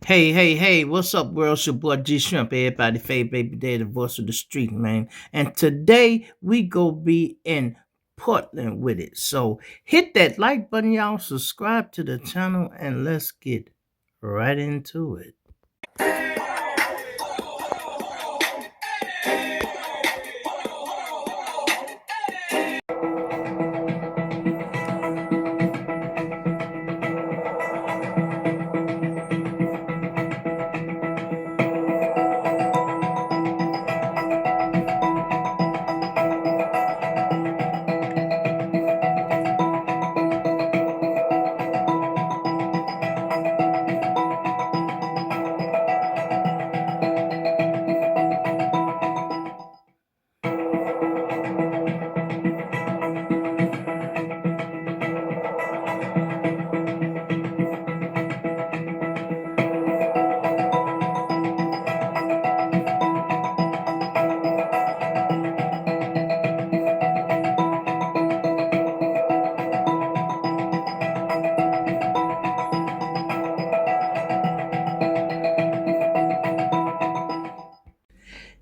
Hey, what's up, world? It's your boy G Shrimp, everybody, favorite baby daddy, the voice of the street, man. And today we go be in Portland with it. So hit that like button, y'all, subscribe to the channel, and let's get right into it.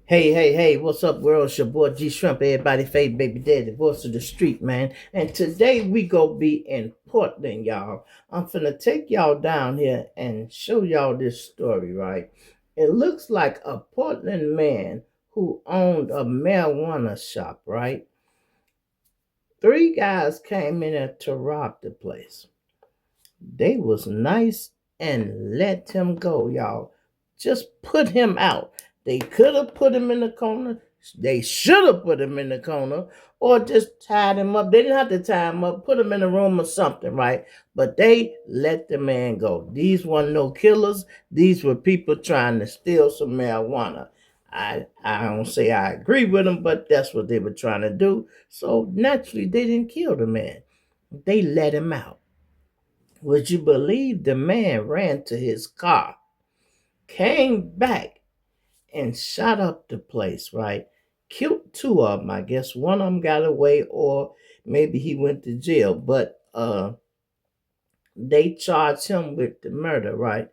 Hey, what's up, world? It's your boy G Shrimp, everybody, favorite baby daddy, the voice of the street, man. And today we go be in Portland, y'all. I'm finna take y'all down here and show y'all this story, right? It looks like a Portland man who owned a marijuana shop, right? Three guys came in there to rob the place. They was nice and let him go, y'all. Just put him out. They could have put him in the corner. They should have put him in the corner or just tied him up. They didn't have to tie him up, put him in a room or something, right? But they let the man go. These weren't no killers. These were people trying to steal some marijuana. I don't say I agree with them, but that's what they were trying to do. So naturally, they didn't kill the man. They let him out. Would you believe the man ran to his car, came back, and shot up the place, right? Killed two of them. I guess one of them got away, or maybe he went to jail. But they charged him with the murder, right?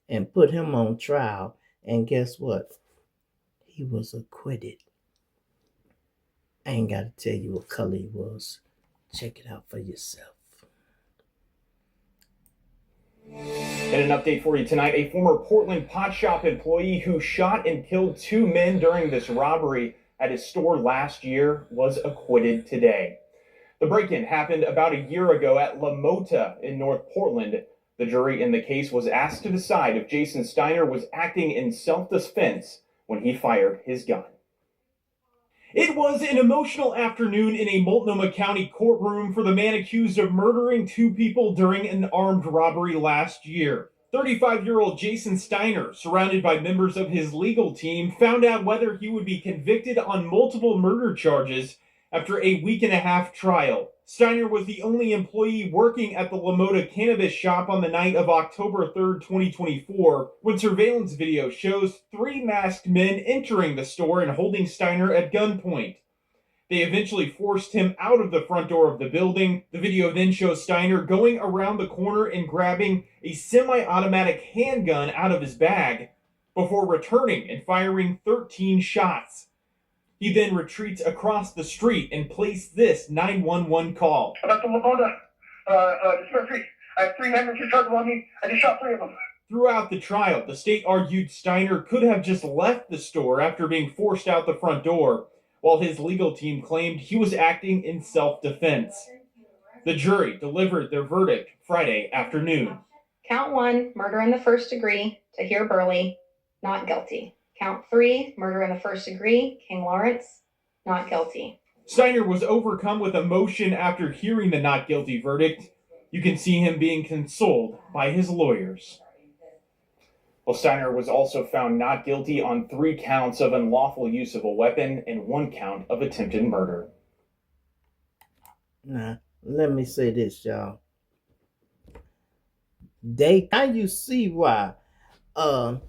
And put him on trial. And guess what? He was acquitted. I ain't got to tell you what color he was. Check it out for yourself. And an update for you tonight, a former Portland pot shop employee who shot and killed two men during this robbery at his store last year was acquitted today. The break-in happened about a year ago at La Mota in North Portland. The jury in the case was asked to decide if Jason Steiner was acting in self-defense when he fired his gun. It was an emotional afternoon in a Multnomah County courtroom for the man accused of murdering two people during an armed robbery last year. 35-year-old Jason Steiner, surrounded by members of his legal team, found out whether he would be convicted on multiple murder charges after a week-and-a-half trial. Steiner was the only employee working at the La Mota cannabis shop on the night of October 3rd, 2024, when surveillance video shows three masked men entering the store and holding Steiner at gunpoint. They eventually forced him out of the front door of the building. The video then shows Steiner going around the corner and grabbing a semi-automatic handgun out of his bag before returning and firing 13 shots. He then retreats across the street and placed this 911 call. About the Lamona, dispensary. I have three men who charged on me. I just shot three of them. Throughout the trial, the state argued Steiner could have just left the store after being forced out the front door, while his legal team claimed he was acting in self-defense. The jury delivered their verdict Friday afternoon. Count 1, murder in the first degree, Tahir Burley, not guilty. Count 3, murder in the first degree, King Lawrence, not guilty. Steiner was overcome with emotion after hearing the not guilty verdict. You can see him being consoled by his lawyers. Well, Steiner was also found not guilty on 3 counts of unlawful use of a weapon and 1 count of attempted murder. Now, let me say this, y'all. Now you see why. Hold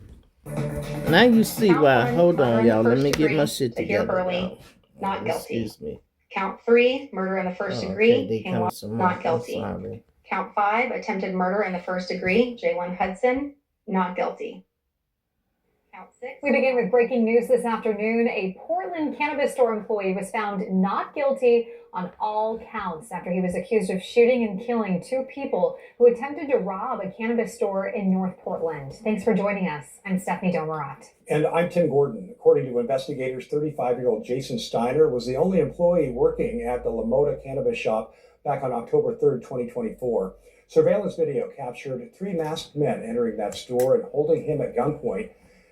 on, y'all. Let me get my shit together. Burley, not guilty. Excuse me. Count 3, murder in the first degree, King Lawrence, not guilty. Count 5, attempted murder in the first degree, Jalen Hudson, not guilty. Count 6. We begin with breaking news this afternoon. A Portland cannabis store employee was found not guilty on all counts after he was accused of shooting and killing 2 people who attempted to rob a cannabis store in North Portland. Thanks for joining us. I'm Stephanie Domerat. And I'm Tim Gordon. According to investigators, 35-year-old Jason Steiner was the only employee working at the LaMotta cannabis shop back on October 3rd, 2024. Surveillance video captured 3 masked men entering that store and holding him at gunpoint.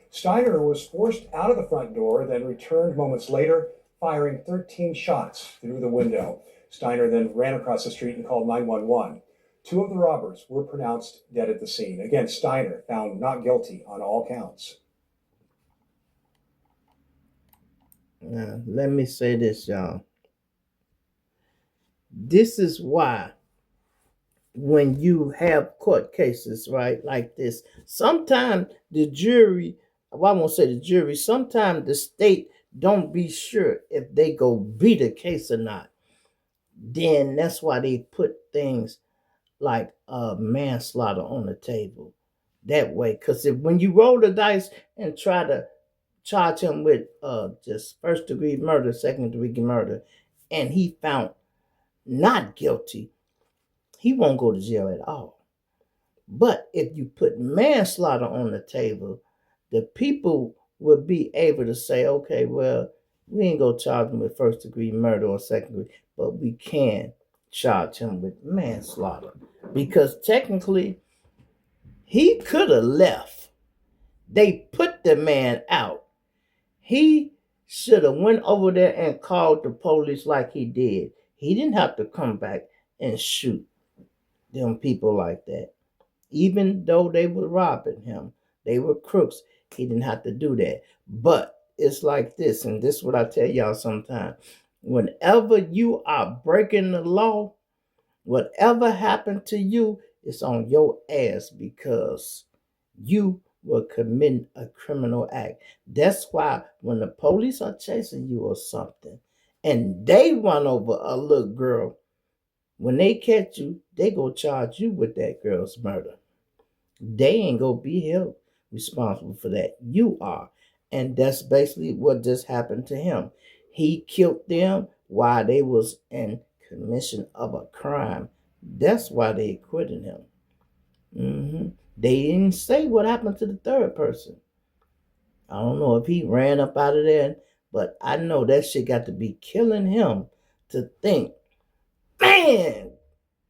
Steiner was forced out of the front door, then returned moments later, firing 13 shots through the window. Steiner then ran across the street and called 911. 2 of the robbers were pronounced dead at the scene. Again, Steiner found not guilty on all counts. Now, let me say this, y'all. This is why when you have court cases, right, like this, sometimes the jury, well, I won't say the jury, sometimes the state don't be sure if they go beat a case or not. Then that's why they put things like manslaughter on the table that way. Because when you roll the dice and try to charge him with just first-degree murder, second-degree murder, and he found not guilty, he won't go to jail at all. But if you put manslaughter on the table, the people would be able to say, okay, well, we ain't gonna charge him with first-degree murder or second-degree, but we can charge him with manslaughter. Because technically, he could have left. They put the man out. He should have went over there and called the police like he did. He didn't have to come back and shoot them people like that. Even though they were robbing him, they were crooks. He didn't have to do that. But it's like this, and this is what I tell y'all sometimes. Whenever you are breaking the law, whatever happened to you is on your ass because you were committing a criminal act. That's why when the police are chasing you or something, and they run over a little girl, when they catch you, they go charge you with that girl's murder. They ain't gonna be held responsible for that. You are. And that's basically what just happened to him. He killed them while they was in commission of a crime. That's why they acquitted him. They didn't say what happened to the third person. I don't know if he ran up out of there, but I know that shit got to be killing him to think, man,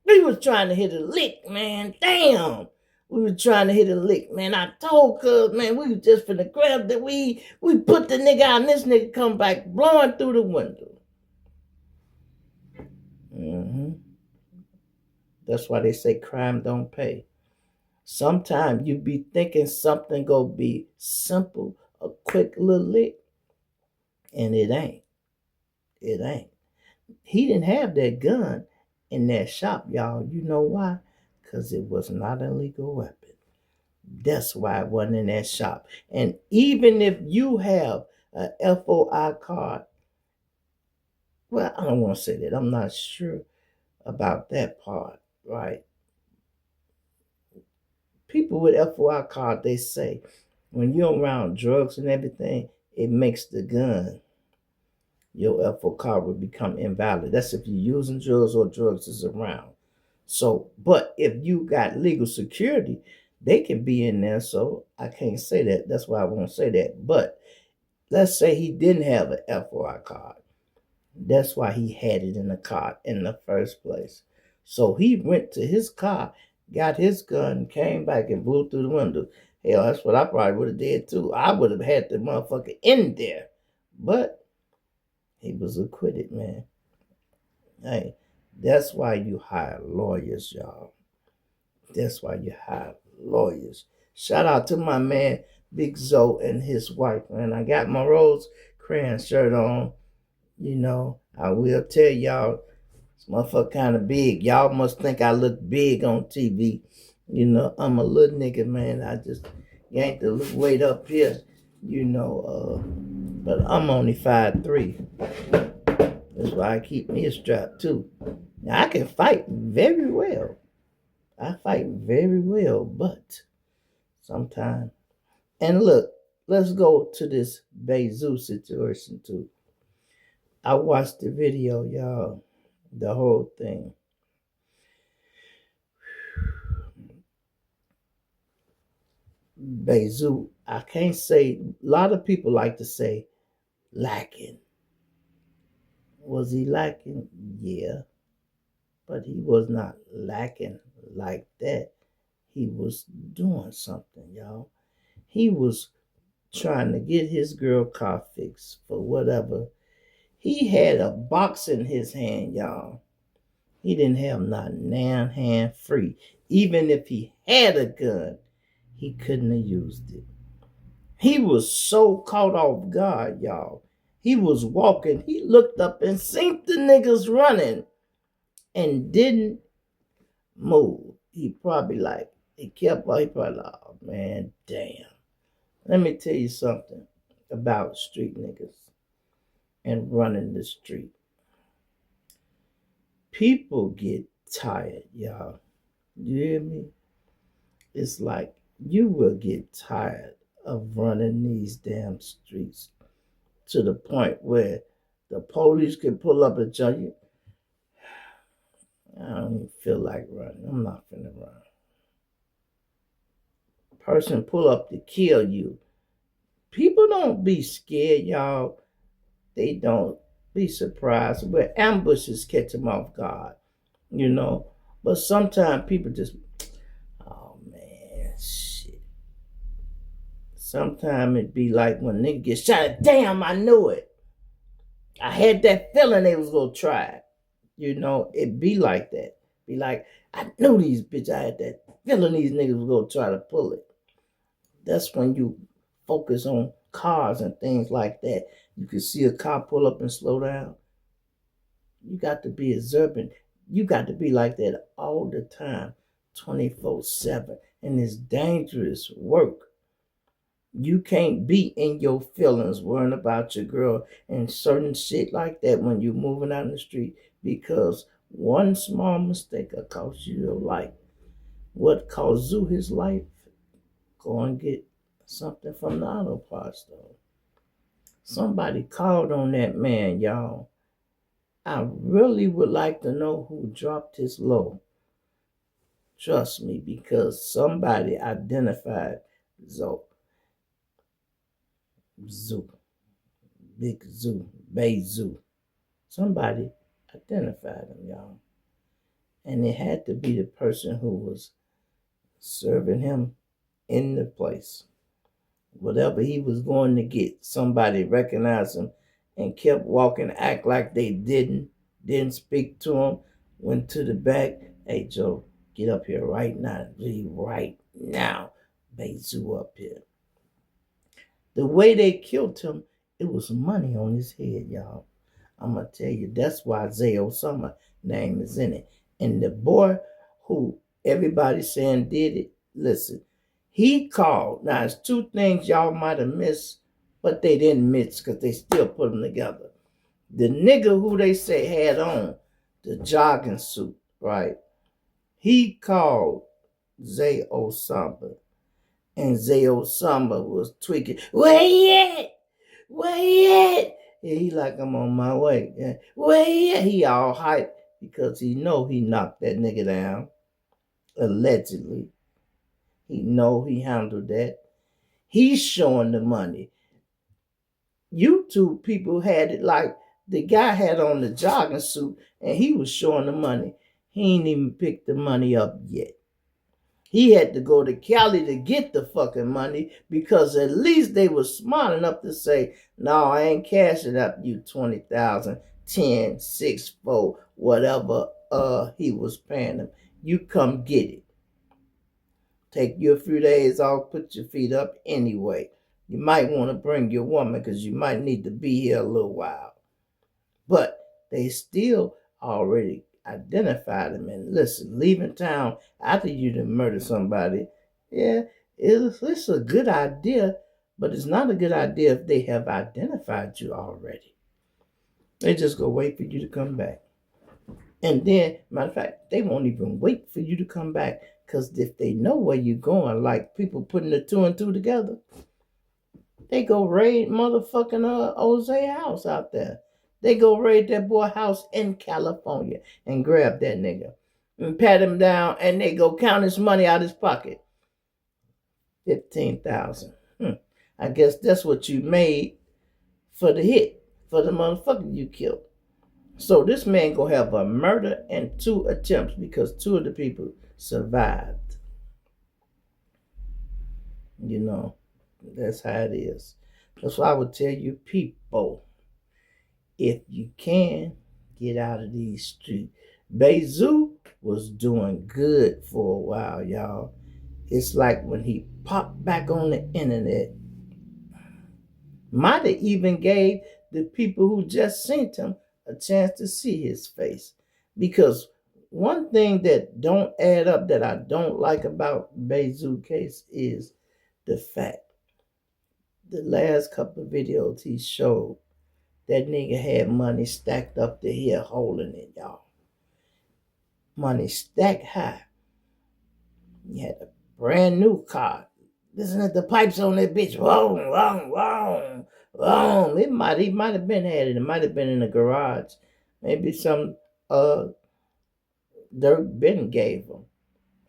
we was trying to hit a lick, man. Damn. We were trying to hit a lick, man. I told cuz, man, we was just finna grab the weed. We put the nigga out and this nigga come back blowing through the window. That's why they say crime don't pay. Sometimes you be thinking something gonna be simple, a quick little lick, and it ain't. It ain't. He didn't have that gun in that shop, y'all. You know why? Because it was not a legal weapon. That's why it wasn't in that shop. And even if you have a FOI card, well, I don't want to say that. I'm not sure about that part, right? People with FOI card, they say, when you're around drugs and everything, it makes the gun, your FOI card will become invalid. That's if you're using drugs or drugs is around. So, but if you got legal security, they can be in there. So I can't say that. That's why I won't say that. But let's say he didn't have an FOI card. That's why he had it in the car in the first place. So he went to his car, got his gun, came back and blew through the window. Hell, that's what I probably would have did too. I would have had the motherfucker in there. But he was acquitted, man. Hey, that's why you hire lawyers, y'all. That's why you hire lawyers. Shout out to my man, Big Zoe, and his wife, man. I got my Rose Crayon shirt on. You know, I will tell y'all, this motherfucker kind of big. Y'all must think I look big on TV. You know, I'm a little nigga, man. I just yanked the little weight up here, you know. But I'm only 5'3". That's why I keep me a strap, too. Now, I can fight very well. I fight very well, but sometime. And look, let's go to this Bezu situation too. I watched the video, y'all, the whole thing. Bezu, I can't say, a lot of people like to say lacking. Was he lacking? Yeah. But he was not lacking like that. He was doing something, y'all. He was trying to get his girl car fixed for whatever. He had a box in his hand, y'all. He didn't have not nan hand free. Even if he had a gun, he couldn't have used it. He was so caught off guard, y'all. He was walking. He looked up and seen the niggas running and didn't move. He probably oh man, damn. Let me tell you something about street niggas and running the street. People get tired, y'all. You hear me? It's like you will get tired of running these damn streets to the point where the police can pull up and tell you, I don't even feel like running. I'm not finna run. Person pull up to kill you. People don't be scared, y'all. They don't be surprised. But ambushes catch them off guard, you know. But sometimes people just, oh man, shit. Sometimes it be like when nigga get shot, damn, I knew it. I had that feeling they was gonna try it. You know, it be like that. Be like, I knew these bitches, I had that feeling these niggas was gonna try to pull it. That's when you focus on cars and things like that. You can see a car pull up and slow down. You got to be observant. You got to be like that all the time, 24/7. And it's dangerous work. You can't be in your feelings worrying about your girl and certain shit like that when you're moving out in the street, because one small mistake will cost you your life. What cost Zoo his life? Go and get something from the auto parts store. Somebody called on that man, y'all. I really would like to know who dropped his low. Trust me, because somebody identified Zoo. Big Zoo, Bay Zoo. Somebody identified him, y'all. And it had to be the person who was serving him in the place. Whatever he was going to get, somebody recognized him and kept walking, act like they didn't speak to him, went to the back. Hey, Joe, get up here right now. Leave right now. Bezu up here. The way they killed him, it was money on his head, y'all. I'm going to tell you, that's why Zay Osama name is in it. And the boy who everybody saying did it, listen, he called. Now, it's two things y'all might have missed, but they didn't miss because they still put them together. The nigga who they say had on the jogging suit, right? He called Zay Osama. And Zay Osama was tweaking. Where he at? Where he at? Yeah, he like, I'm on my way. Yeah. Where he at? He all hyped because he know he knocked that nigga down. Allegedly. He know he handled that. He's showing the money. YouTube people had it like the guy had on the jogging suit and he was showing the money. He ain't even picked the money up yet. He had to go to Cali to get the fucking money because at least they were smart enough to say, no, I ain't cashing up you 20,000, 10, 6, 4, whatever he was paying them. You come get it. Take you a few days off, put your feet up anyway. You might want to bring your woman because you might need to be here a little while. But they still already identified him. And listen, leaving town after you done murder somebody, yeah, it's a good idea, but it's not a good idea if they have identified you already. They just go wait for you to come back. And then, matter of fact, they won't even wait for you to come back. Because if they know where you're going, like people putting the two and two together, they go raid motherfucking Jose house out there. They go raid that boy house in California and grab that nigga and pat him down, and they go count his money out his pocket. 15,000. I guess that's what you made for the hit, for the motherfucker you killed. So this man gonna have a murder and 2 attempts because 2 of the people survived. You know, that's how it is. That's why I would tell you people, if you can, get out of these streets. Bezu was doing good for a while, y'all. It's like when he popped back on the internet, might have even gave the people who just seen him a chance to see his face. Because one thing that don't add up that I don't like about Bezu case is the fact the last couple of videos he showed, that nigga had money stacked up to here holding it, y'all. Money stacked high. He had a brand new car. Listen to the pipes on that bitch. Wrong, wrong, wrong, wrong. He might have been had it. It might have been in the garage. Maybe some Dirk Ben gave him.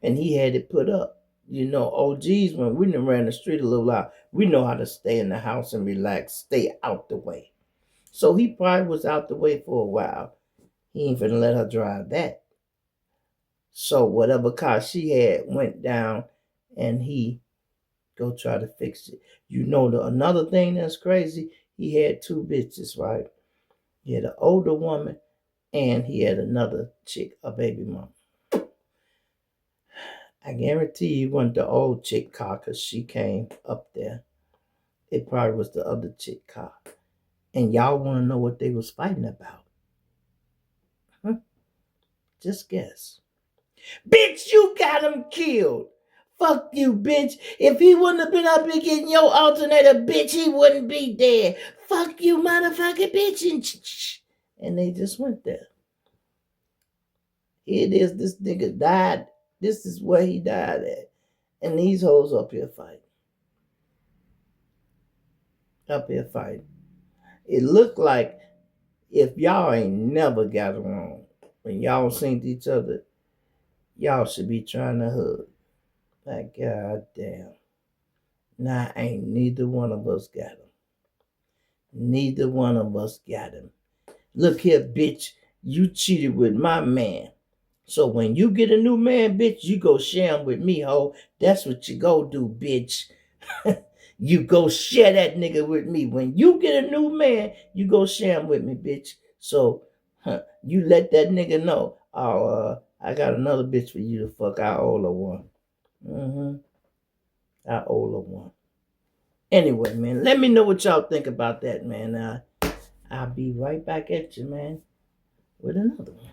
And he had it put up. You know, OGs, when we done ran the street a little while, we know how to stay in the house and relax, stay out the way. So he probably was out the way for a while. He ain't finna let her drive that. So whatever car she had went down and he go try to fix it. You know, another thing that's crazy, he had 2 bitches, right? He had an older woman and he had another chick, a baby mama. I guarantee you it wasn't the old chick car because she came up there. It probably was the other chick car. And y'all want to know what they was fighting about? Just guess. Bitch, you got him killed. Fuck you, bitch. If he wouldn't have been up here getting your alternator, bitch, he wouldn't be dead. Fuck you, motherfucking bitch. And they just went there. Here it is, this nigga died. This is where he died at. And these hoes up here fighting. Up here fighting. It looked like if y'all ain't never got along, when y'all seen each other, y'all should be trying to hug. Like, goddamn. Nah, ain't neither one of us got him. Neither one of us got him. Look here, bitch. You cheated with my man. So when you get a new man, bitch, you go share him with me, ho. That's what you go do, bitch. You go share that nigga with me. When you get a new man, you go share him with me, bitch. So, you let that nigga know. Oh, I got another bitch for you to fuck. I owe her one. I owe her one. Anyway, man, let me know what y'all think about that, man. I'll be right back at you, man, with another one.